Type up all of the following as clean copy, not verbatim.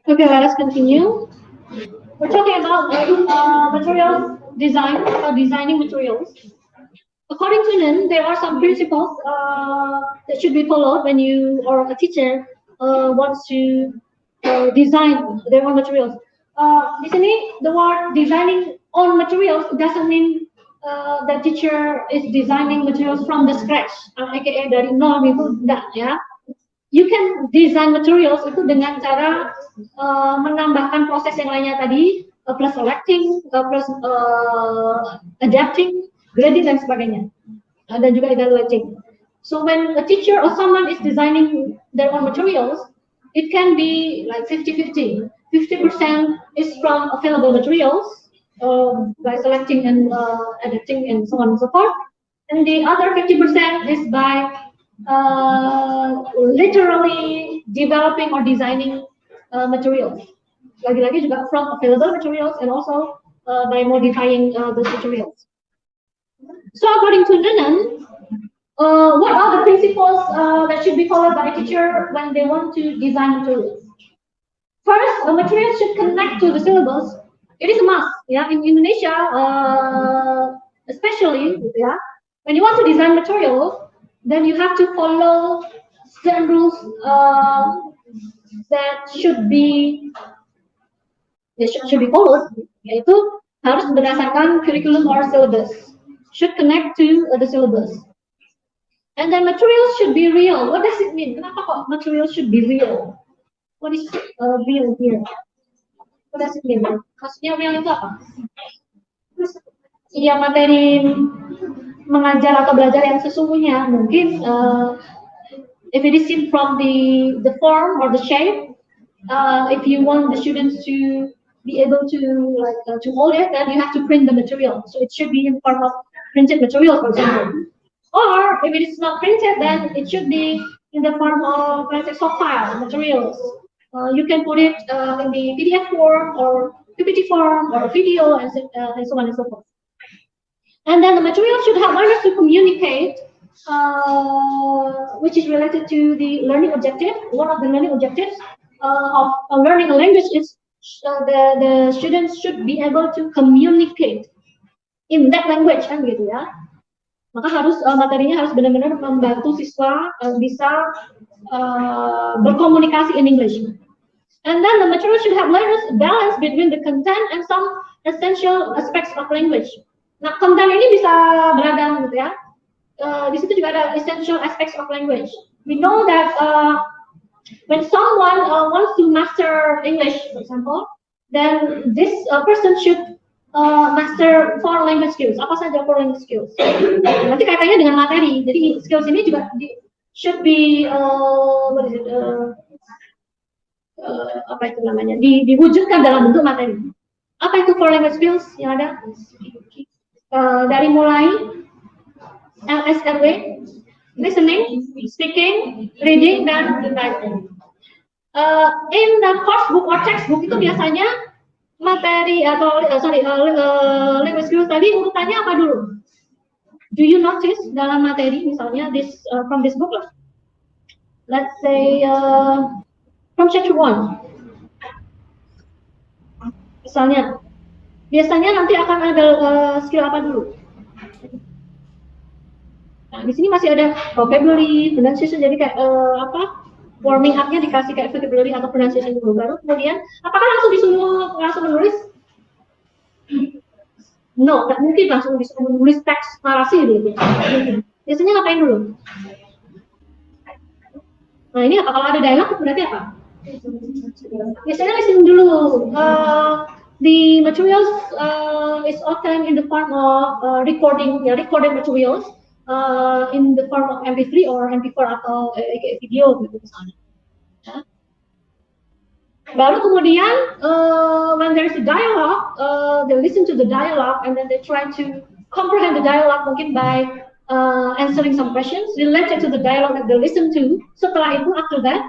Okay, let us continue. We're talking about materials design or designing materials. According to Nen, there are some principles that should be followed when you or a teacher wants to design their own materials. Di sini, the word designing own materials doesn't mean the teacher is designing materials from the scratch, aka dari nol itu enggak ya. You can design materials itu dengan cara menambahkan proses yang lainnya tadi, plus selecting, plus adapting, grading dan sebagainya, dan juga evaluating. So when a teacher or someone is designing their own materials, it can be like 50-50. 50% is from available materials by selecting and adapting and so on and so forth, and the other 50% is by literally developing or designing materials. Lagi-lagi juga from available materials and also by modifying those materials. So according to Nennen, what are the principles that should be followed by a teacher when they want to design materials? First, the materials should connect to the syllabus. It is a must, yeah. In Indonesia, especially, yeah, when you want to design materials, then you have to follow certain rules that should be followed. Yaitu harus berdasarkan curriculum or syllabus. Should connect to the syllabus. And then materials should be real. What does it mean? Kenapa kok materials should be real? What is real here? What does it mean? Maksudnya real itu apa? Ya materi mengajar atau belajar yang sesungguhnya mungkin if it is seen from the form or the shape, if you want the students to be able to to hold it, then you have to print the material. So it should be in form of printed material, for example. Or if it is not printed, then it should be in the form of, let's say, soft file materials. You can put it in the PDF form or PPT form or video and so on and so forth. And then the material should help learners to communicate, which is related to the learning objective. One of the learning objectives of learning a language is the students should be able to communicate in that language, kan gitu ya. Maka harus materinya harus benar-benar membantu siswa bisa berkomunikasi in English. And then the material should have learners balance between the content and some essential aspects of language. Nah, content ini bisa beragam gitu ya. Di situ juga ada essential aspects of language. We know that when someone wants to master English, for example, then this person should master 4 language skills. Apa saja 4 language skills? Nanti kaitannya dengan materi. Jadi skills ini juga should be what is it? Apa itu namanya? Diwujudkan dalam bentuk materi. Apa itu 4 language skills yang ada? Dari mulai LSRW, listening, speaking, reading, dan writing. In the course book or textbook itu biasanya materi atau language skills tadi urutannya apa dulu? Do you notice dalam materi misalnya this from this book lah? Let's say from chapter 1. Misalnya biasanya nanti akan ada skill apa dulu? Nah, di sini masih ada vocabulary, pronunciation, jadi kayak warming up-nya dikasih kayak vocabulary atau pronunciation dulu. Baru kemudian, apakah langsung menulis? No, nggak mungkin langsung disuruh menulis teks narasi gitu. Biasanya ngapain dulu? Nah, ini apa? Kalau ada dialog berarti apa? Biasanya listening dulu. The materials is often in the form of recorded materials in the form of MP3 or MP4 atau video gitu misalnya. Ya. Baru kemudian when there is a dialogue, they listen to the dialogue and then they try to comprehend the dialogue mungkin by answering some questions related to the dialogue that they listen to. Setelah itu, after that,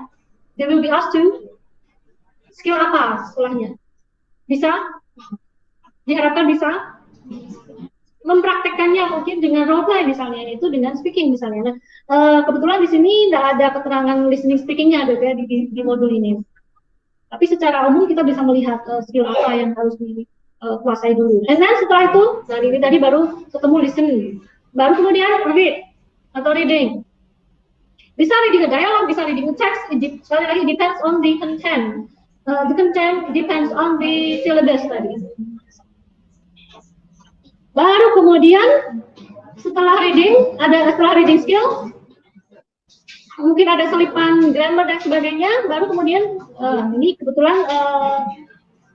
they will be asked to skill apa setelahnya. Bisa, diharapkan bisa mempraktekkannya mungkin dengan role play misalnya, itu dengan speaking misalnya. Nah, kebetulan di sini tidak ada keterangan listening speakingnya gitu ya di modul ini. Tapi secara umum kita bisa melihat skill apa yang harus dikuasai dulu. And then setelah itu, dari ini tadi baru ketemu listening. Baru kemudian read atau reading. Bisa reading a dialogue, bisa reading a text. Sekali lagi depends on the content. The content depends on the syllabus tadi. Baru kemudian setelah reading skill, mungkin ada selipan grammar dan sebagainya. Baru kemudian ini kebetulan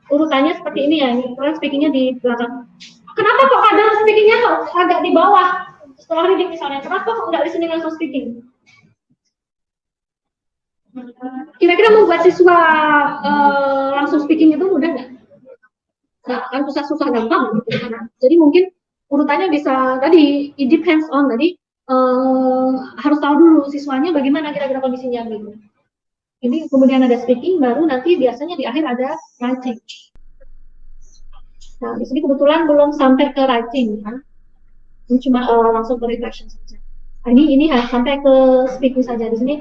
urutannya seperti ini ya. Ini kebetulan speakingnya di belakang. Kenapa kok kadar speakingnya kok agak di bawah setelah reading misalnya? Kenapa kok nggak listening langsung speaking? Kira-kira membuat siswa langsung speaking itu mudah nggak? Nggak akan susah-susah gampang gitu. Jadi mungkin urutannya bisa tadi, it depends on tadi, harus tahu dulu siswanya bagaimana kira-kira kondisinya gitu. Ini kemudian ada speaking, baru nanti biasanya di akhir ada writing. Nah, di sini kebetulan belum sampai ke writing, kan? Ini cuma langsung ke reflection saja. Nah, ini sampai ke speaking saja. Di sini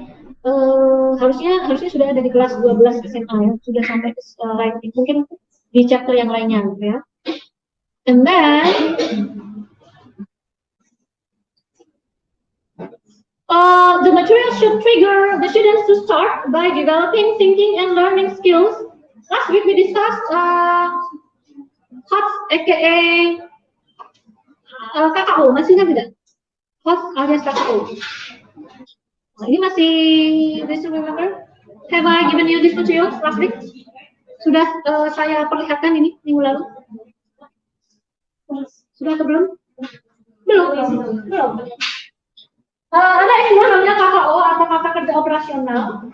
harusnya sudah ada di kelas 12 SMA ya, sudah sampai ke writing. Mungkin di chapter yang lainnya ya. And then the material should trigger the students to start by developing thinking and learning skills. Last week we discussed HOTS aka KKO, masih ingat tidak? HOTS alias KKO. Nah, ini masih, do you remember? Have I given you this material last week? Sudah saya perlihatkan ini minggu lalu? Sudah atau belum? Belum. Ada istilah namanya KKO atau kata kerja operasional.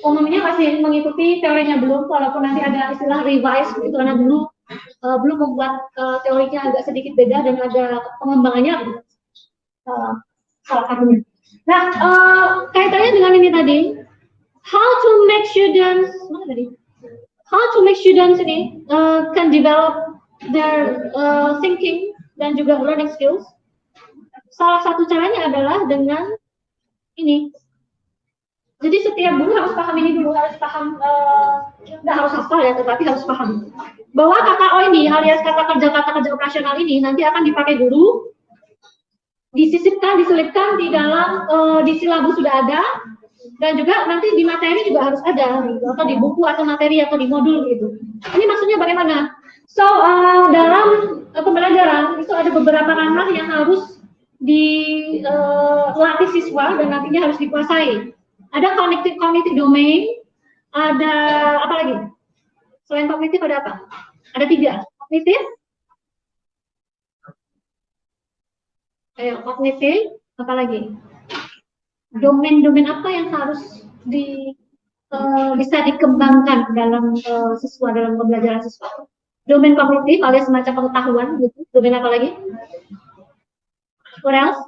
Umumnya masih mengikuti teorinya belum, walaupun nanti ada istilah revise itu karena dulu belum membuat teorinya agak sedikit beda dan ada pengembangannya salah satunya. Nah, kaitannya dengan ini tadi, how to make students ini can develop their thinking dan juga learning skills. Salah satu caranya adalah dengan ini. Jadi setiap guru harus paham ini dulu, harus paham, nggak harus hafal ya, tetapi harus paham bahwa KKO ini alias kata kerja operasional ini nanti akan dipakai guru, diselipkan di dalam di silabus sudah ada, dan juga nanti di materi juga harus ada, gitu, atau di buku atau materi atau di modul gitu. Ini maksudnya bagaimana? So dalam pembelajaran itu ada beberapa ranah yang harus dilatih siswa dan nantinya harus dikuasai. Ada cognitive domain, ada apa lagi? Selain kognitif ada apa? Ada 3. Kognitif? Kognitif, apa lagi? Domain-domain apa yang harus bisa dikembangkan dalam siswa, dalam pembelajaran siswa? Domain kognitif alias semacam pengetahuan, gitu. Domain apa lagi? What else?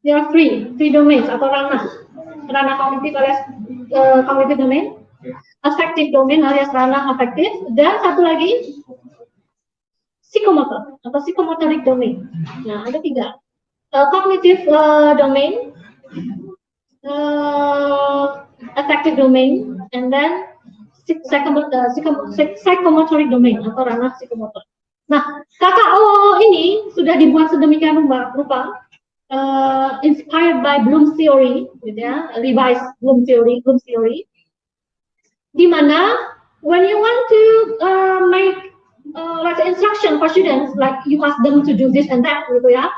There are three domains atau ranah kognitif alias cognitive domain, affective domain alias ranah afektif, dan satu lagi psikomotor atau psychomotoric domain. Nah, ada 3. Cognitive domain, affective domain, and then psychomotoric domain atau ranah psikomotor. Nah, KKO ini sudah dibuat sedemikian rupa, inspired by Bloom's theory, gitu ya, revised Bloom's theory, di mana when you want to make like instruction for students, like you ask them to do this and that, gitu ya,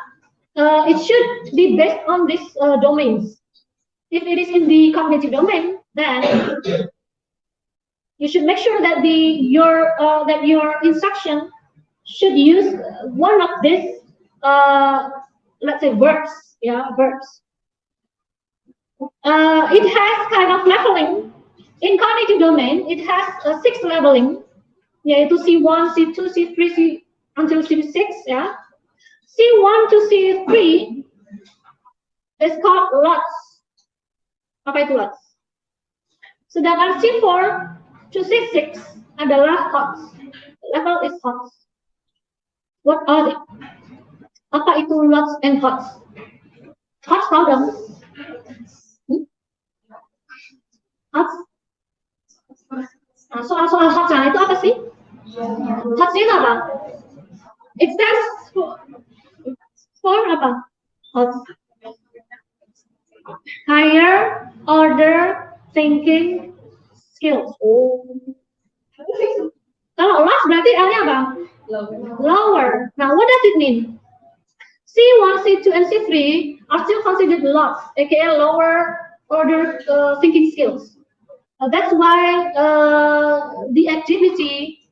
it should be based on these domains. If it is in the cognitive domain, then you should make sure that your instruction should use one of these let's say verbs. It has kind of leveling. In cognitive domain, it has 6 leveling, yaitu C1, C2, C3, until C6, ya. C1 to C3 is called lots. Apa itu lots? Sedangkan C4 to C6 adalah HOTS. Level is HOTS. What are they? Apa itu lots and HOTS? HOTS tahu dong? HOTS soal hotnya itu apa sih? Hotnya itu apa? It stands for apa? Hot. Higher order thinking skills. Oh. Kalau lost berarti L-nya apa? Lower. Now what does it mean? C1, C2, and C3 are still considered lost, aka lower order thinking skills. That's why the activity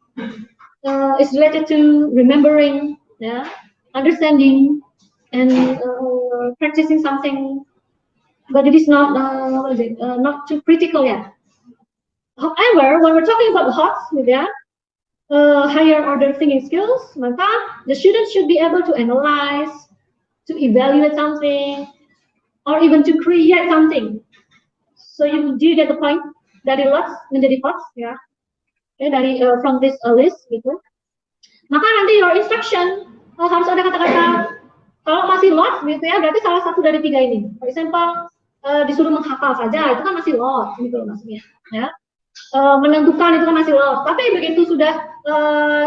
is related to remembering, yeah, understanding, and practicing something. But it is not not too critical yet. However, when we're talking about HOTS, yeah, higher order thinking skills, maka the student should be able to analyze, to evaluate something, or even to create something. So do you get the point? Dari lots menjadi HOTS, ya. Okay, dari from this list gitu. Maka nanti your instruction harus ada kata-kata. Kalau masih lots gitu ya, berarti salah satu dari 3 ini. For example, disuruh menghafal saja, itu kan masih lots gitu maksudnya. Ya. Menentukan itu kan masih lots. Tapi begitu sudah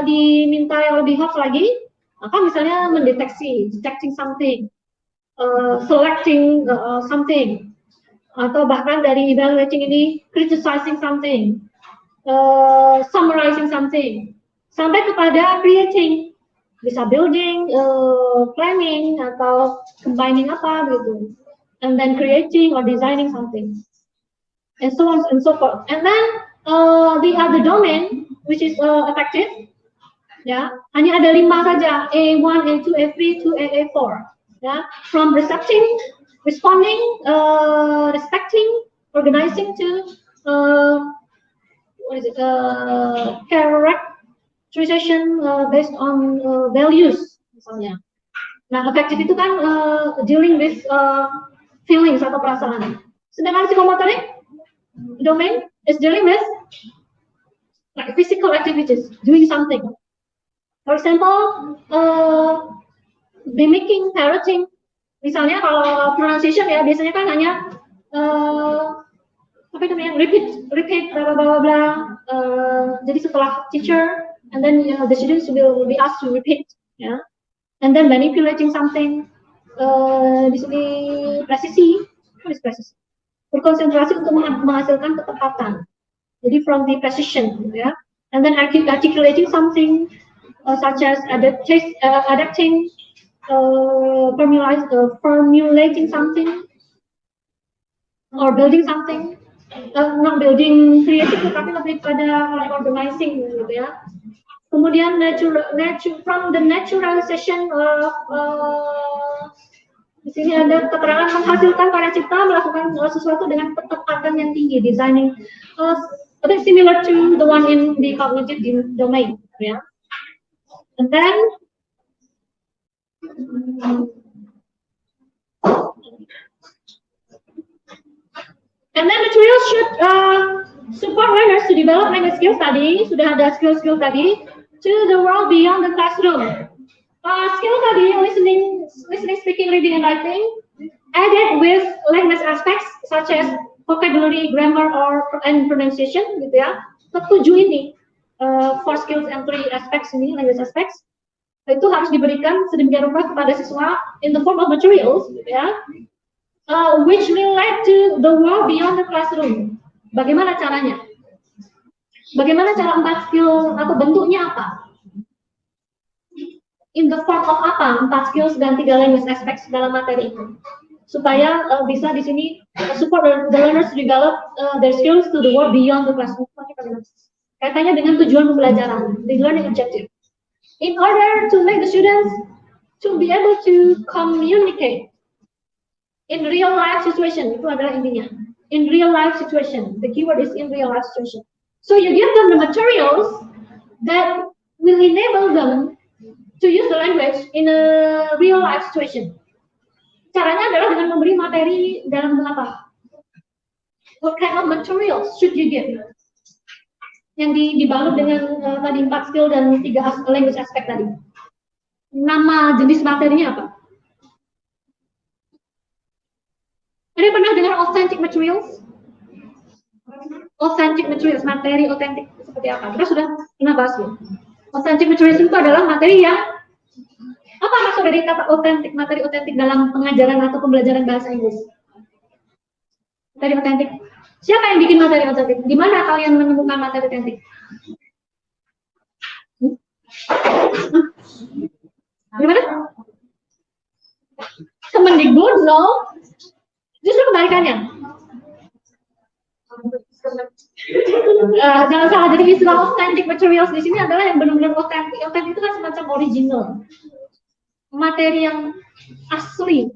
diminta yang lebih hot lagi, maka misalnya mendeteksi, detecting something, selecting something, atau bahkan dari evaluating ini criticizing something, summarizing something, sampai kepada creating, bisa building, planning, atau combining apa gitu, and then creating or designing something, and so on and so forth. And then the other domain which is affected, ya, hanya ada 5 saja, A1, A2, A3 to A4, ya, from recepting, responding, respecting, organizing to characterization based on values misalnya. Nah, affective itu kan dealing with feelings atau perasaan. Sedangkan psikomotorik domain is dealing with like physical activities, doing something. For example, mimicking, parroting. Misalnya kalau pronunciation ya biasanya kan hanya apa namanya, repeat, bla bla bla. Jadi setelah teacher, and then the students will be asked to repeat, ya. And then manipulating something. Di sini presisi, presisi. Berkonsentrasi untuk menghasilkan ketepatan. Jadi from the precision, ya. And then articulating something, such as adapting, formulating something, or building something. Not building creative, tapi lebih pada organizing gitu ya. Kemudian from the naturalization of di sini ada keterangan menghasilkan karya cipta, melakukan sesuatu dengan ketepatan yang tinggi, designing, a bit similar to the one in the cognitive domain, ya. And then materials should support learners to develop language skills tadi, sudah ada skill-skill tadi, to the world beyond the classroom. Skill tadi, listening, speaking, reading, and writing, added with language aspects such as vocabulary, grammar, and pronunciation, gitu ya. Ketujuh ini, 4 skills and 3 aspects ini, language aspects, itu harus diberikan sedemikian rupa kepada siswa in the form of materials, gitu ya. Which relate to the world beyond the classroom. Bagaimana caranya? Bagaimana cara 4 skill atau bentuknya apa? In the form of apa? 4 skills dan 3 language aspects dalam materi itu. Supaya bisa di sini support the learners to develop their skills to the world beyond the classroom. Kaitannya dengan tujuan pembelajaran, the learning objective. In order to make the students to be able to communicate in real life situation, itu adalah intinya. In real life situation, the keyword is in real life situation. So you give them the materials that will enable them to use the language in a real life situation. Caranya adalah dengan memberi materi dalam apa? What kind of materials should you give? Yang dibalut dengan tadi 4 skill dan 3 language aspect tadi. Nama jenis materinya apa? Ada pernah dengar authentic materials? authentic materials, materi otentik seperti apa? Kita sudah pernah bahas ya. Authentic materials itu adalah materi yang apa maksud dari kata otentik, materi otentik dalam pengajaran atau pembelajaran bahasa Inggris? Materi otentik. Siapa yang bikin materi otentik? Di mana kalian menemukan materi otentik? Gimana? Kemendikbud, no? Justru kebalikannya. Jangan salah, jadi istilah authentic materials di sini adalah yang benar-benar otentik. Otentik itu kan semacam original, materi yang asli.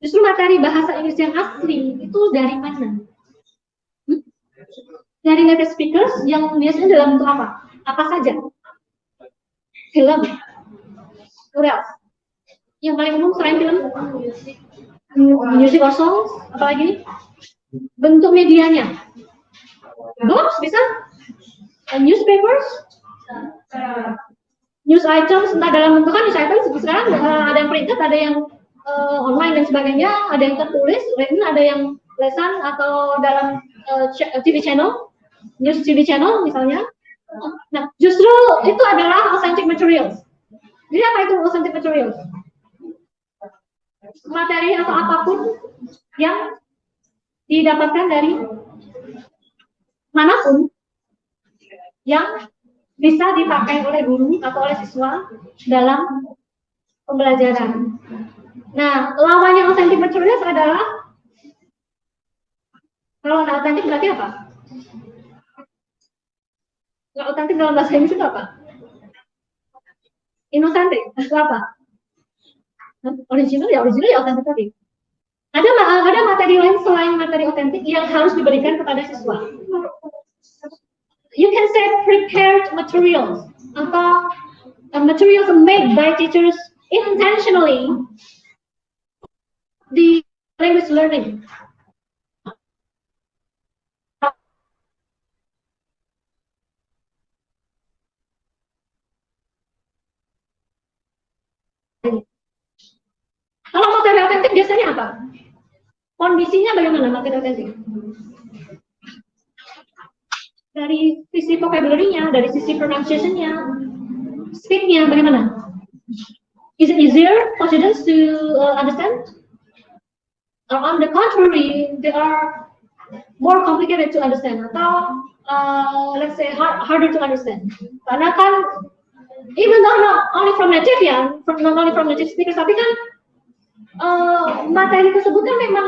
Justru materi bahasa Inggris yang asli itu dari mana? Dari native speakers yang biasanya dalam bentuk apa? Apa saja? Film, what else? Yang paling umum selain film, music or songs, apalagi? Bentuk medianya, books bisa, newspapers, news items, entah dalam bentuk news items sekarang ada yang printed, ada yang online dan sebagainya, ada yang tertulis, ada yang lesan atau dalam TV channel, news TV channel misalnya. Nah, justru itu adalah authentic materials. Jadi apa itu authentic materials? Materi atau apapun yang didapatkan dari manapun yang bisa dipakai oleh guru atau oleh siswa dalam pembelajaran. Nah, lawannya authentic materials adalah, kalau nggak authentic berarti apa? Nggak authentic dalam bahasa Inggris itu apa? Inauthentic itu apa? Original ya authentic tadi. Ada materi lain selain materi otentik yang harus diberikan kepada siswa. You can say prepared materials atau materials made by teachers intentionally the language learning. Kalau materi otentik biasanya apa? Kondisinya bagaimana materi otentik? Dari sisi vocabulary-nya, dari sisi pronunciation-nya, speed-nya bagaimana? Is it easier for students to understand? Or on the contrary, they are more complicated to understand atau let's say harder to understand. Karena kan even though not only from native ya, not only from native speakers, tapi kan materi tersebut kan memang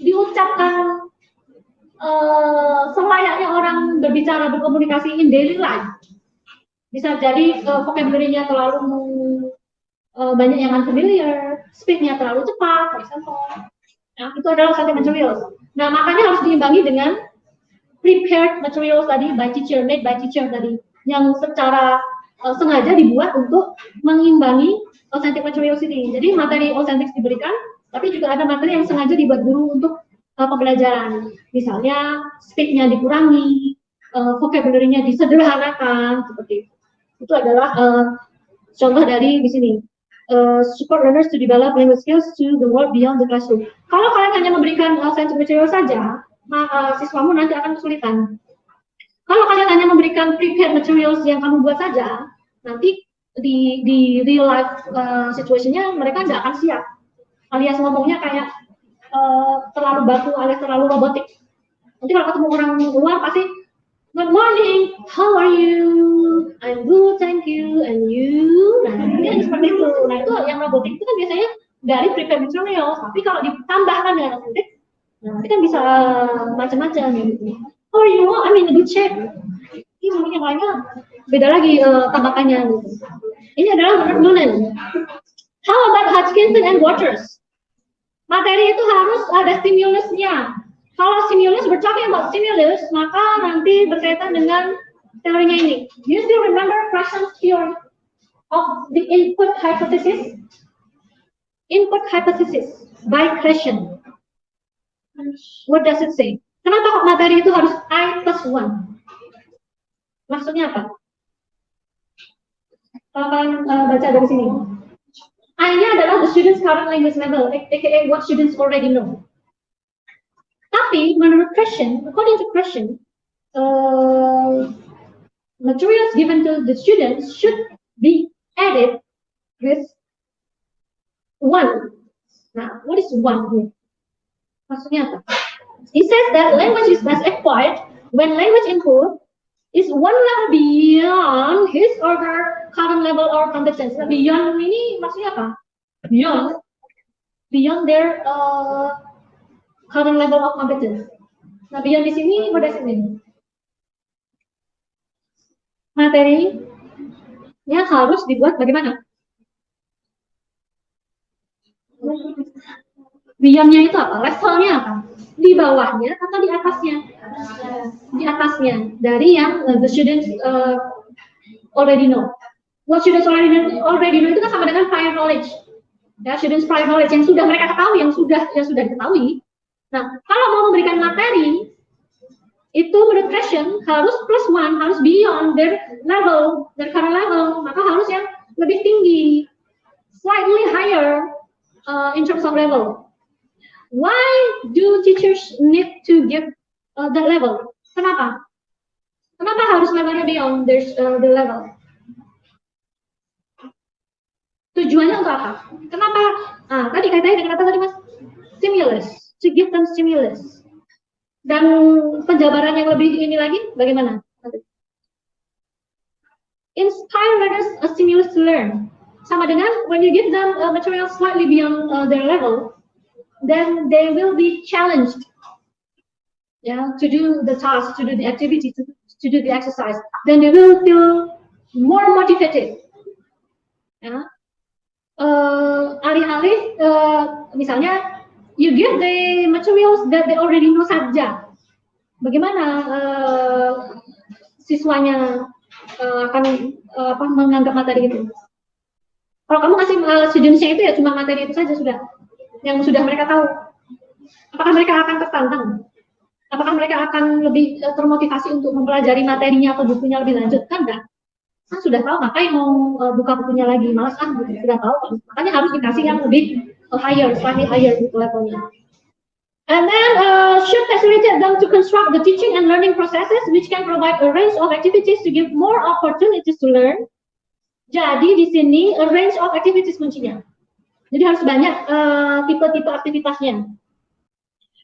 diucapkan selayaknya orang berbicara, berkomunikasi in daily life. Bisa jadi vocabulary-nya terlalu banyak yang unfamiliar, speed-nya terlalu cepat, for example. Nah, itu adalah authentic materials. Nah, makanya harus diimbangi dengan prepared materials tadi by teacher, made by teacher tadi, yang secara sengaja dibuat untuk mengimbangi authentic materials ini. Jadi materi authentic diberikan, tapi juga ada materi yang sengaja dibuat guru untuk pembelajaran. Misalnya speed-nya dikurangi, vocabulary-nya disederhanakan, seperti itu. Itu adalah contoh dari di sini. Support learners to develop language skills to the world beyond the classroom. Kalau kalian hanya memberikan authentic material saja, maka siswamu nanti akan kesulitan. Kalau kalian hanya memberikan prepared materials yang kamu buat saja, nanti di real life situation-nya mereka nggak akan siap. Alias ngomongnya kayak terlalu baku, alias terlalu robotik. Nanti kalau ketemu orang luar pasti, good morning, how are you? I'm good, thank you, and you? Nah, ini seperti itu. Nah, itu yang robotik itu kan biasanya dari prepared materials. Tapi kalau ditambahkan dengan authentic, nah, nanti kan bisa macam-macam gitu. How are you? I'm in a good shape. Ini mungkin yang lainnya beda lagi tambahkannya gitu. Ini adalah menurut Noonan. How about Hodgkinson and Waters? Materi itu harus ada stimulusnya. Kalau stimulus, we're talking about stimulus, maka nanti berkaitan dengan teorinya ini. Do you still remember Krashen's theory of the input hypothesis? Input hypothesis by Krashen. What does it say? Kenapa kok materi itu harus I+1? Maksudnya apa? Kalau kalian baca dari sini. I-nya adalah the student's current language level, aka what students already know. Tapi menurut Krashen, according to Krashen, materials given to the students should be added with one. Nah, what is one here? Maksudnya apa? It says that language is best acquired when language input is one level beyond his or her current level or competence. Nah, beyond ini maksudnya apa? Beyond their current level of competence. Nah, beyond di sini what does it mean? Materinya harus dibuat bagaimana? Beyondnya itu apa? Levelnya apa? Di bawahnya atau di atasnya? Di atasnya. Dari yang the students already know. What students already know itu kan sama dengan prior knowledge. Ya, students prior knowledge yang sudah mereka ketahui, yang sudah diketahui. Nah, kalau mau memberikan materi itu menurut question harus plus one, harus beyond their level, their current level, maka harus yang lebih tinggi, slightly higher in terms of level. Why do teachers need to give that level? Kenapa? Kenapa harus levelnya beyond the level? Tujuannya untuk apa? Kenapa? Tadi katanya dengan apa tadi mas? Stimulus, to give them stimulus. Dan penjabaran yang lebih ini lagi, bagaimana? Inspire learners a stimulus to learn. Sama dengan when you give them material slightly beyond their level, then they will be challenged, to do the task, to do the activity, to do the exercise. Then they will feel more motivated. Alih-alih, misalnya, you give the materials that they already know saja. Bagaimana siswanya akan menganggap materi itu? Kalau kamu kasih students-nya itu ya cuma materi itu saja sudah, yang sudah mereka tahu. Apakah mereka akan tertantang? Apakah mereka akan lebih termotivasi untuk mempelajari materinya atau bukunya lebih lanjut? Kan enggak. Kan sudah tahu, ngapain mau buka bukunya lagi? Malas kan, sudah tahu. Makanya harus dikasih yang lebih higher, slightly higher gitu levelnya. And then should facilitate them to construct the teaching and learning processes which can provide a range of activities to give more opportunities to learn. Jadi di sini a range of activities kuncinya. Jadi harus banyak tipe-tipe aktivitasnya.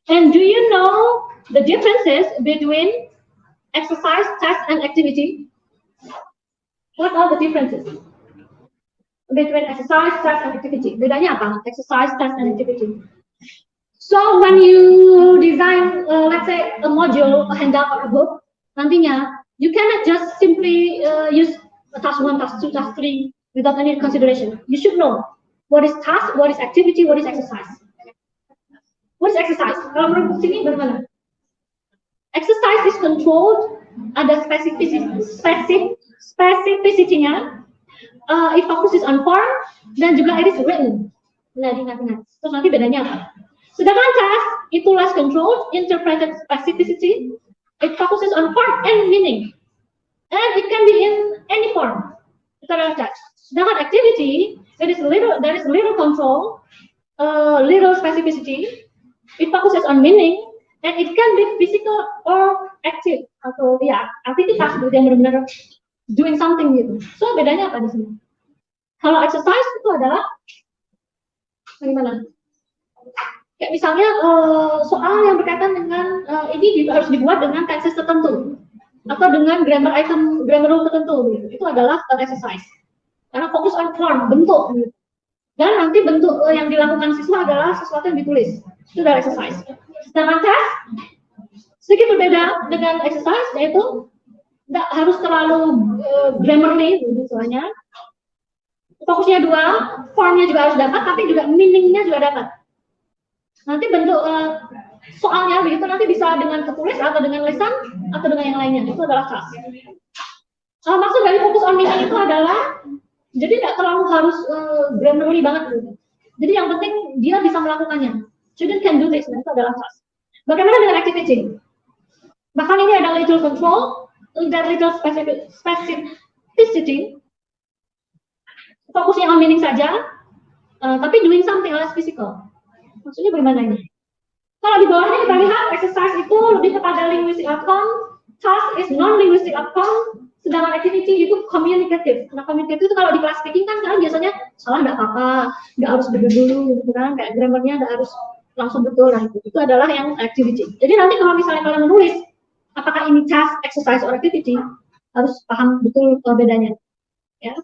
And do you know the differences between exercise, task, and activity? What are the differences between exercise, task, and activity? Bedanya apa? Exercise, task, and activity. So when you design, let's say, a module, a handout, or a book, nantinya you cannot just simply use task 1, task 2, task 3 without any consideration. You should know what is task, what is activity, what is exercise. What is exercise? Kalau menurut sini bagaimana? Exercise is controlled, ada specificity-nya. It focuses on form dan juga it is written. Nah, ingat-ingat. Terus nanti bedanya apa? Sedangkan task itu less controlled, interpreted specificity. It focuses on form and meaning, and it can be in any form. Itu adalah task. Sedangkan activity, there is little control, little specificity. It focuses on meaning, and it can be physical or active atau ya aktivitas yang benar-benar doing something gitu. So bedanya apa di sini? Kalau exercise itu adalah bagaimana? Kayak misalnya soal yang berkaitan dengan ini harus dibuat dengan tenses tertentu atau dengan grammar rule tertentu gitu. Itu adalah exercise. Karena fokus on form, bentuk gitu. Dan nanti bentuk yang dilakukan siswa adalah sesuatu yang ditulis. Itu adalah exercise. Sedangkan task sedikit berbeda dengan exercise, yaitu tidak harus terlalu grammarly misalnya. Fokusnya dua, formnya juga harus dapat, tapi juga meaningnya juga dapat. Nanti bentuk soalnya begitu nanti bisa dengan tertulis atau dengan lisan atau dengan yang lainnya. Itu adalah task. Maksud dari fokus on meaning itu adalah jadi tidak terlalu harus grammarly banget gitu. Jadi yang penting dia bisa melakukannya. Student can do this. Itu adalah task. Bagaimana dengan activity? Bahkan ini ada little control, little specificity. Fokusnya on meaning saja, tapi doing something less physical. Maksudnya bagaimana ini? Kalau di bawahnya kita lihat exercise itu lebih kepada linguistic outcome, task is non-linguistic outcome, sedangkan activity itu communicative. Nah, communicative itu kalau di kelas speaking kan sekarang biasanya salah nggak apa-apa, nggak harus bener dulu gitu kan, kayak grammarnya nggak harus langsung betul. Nah, itu adalah yang activity. Jadi nanti kalau misalnya kalian menulis, apakah ini task, exercise, or activity, harus paham betul bedanya. Ya.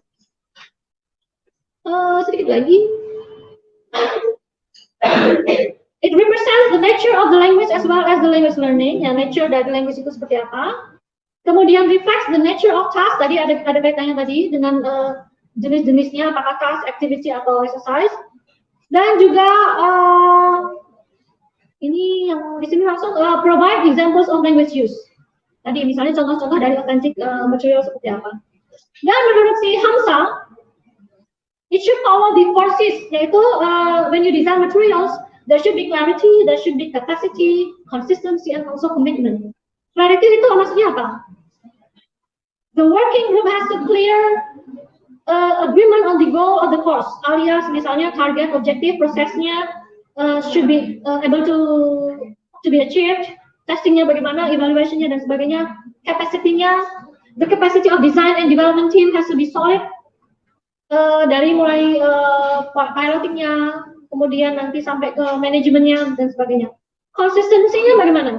Sedikit lagi. It represents the nature of the language as well as the language learning. Ya, nature dari language itu seperti apa. Kemudian reflects the nature of task. Tadi ada kaitannya tadi dengan jenis-jenisnya, apakah task, activity, atau exercise. Dan juga ini yang di sini langsung provide examples of language use. Tadi misalnya contoh-contoh dari authentic material seperti apa. Dan menurut si Hamsa, it should follow the 4 C's, yaitu when you design materials, there should be clarity, there should be capacity, consistency, and also commitment. Clarity itu maksudnya apa? The working group has to clear agreement on the goal of the course, alias misalnya target, objektif, prosesnya should be able to be achieved, testingnya bagaimana, evaluationnya dan sebagainya, capacity-nya, the capacity of design and development team has to be solid, dari mulai pilotingnya, kemudian nanti sampai ke manajemennya dan sebagainya. Konsistensinya bagaimana?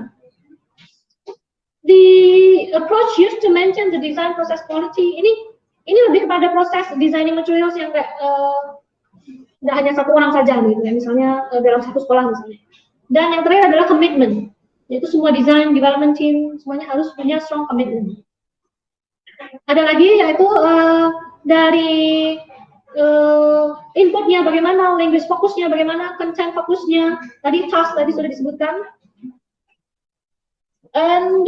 The approach used to maintain the design process quality ini lebih kepada proses designing materials yang nggak hanya satu orang saja gitu ya, misalnya dalam satu sekolah misalnya. Dan yang terakhir adalah commitment, yaitu semua design development team semuanya harus punya strong commitment. Ada lagi yaitu dari inputnya bagaimana, language fokusnya bagaimana, content fokusnya, tadi task tadi sudah disebutkan. And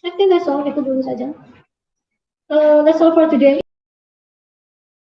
I think that's all, itu dulu saja. That's all for today.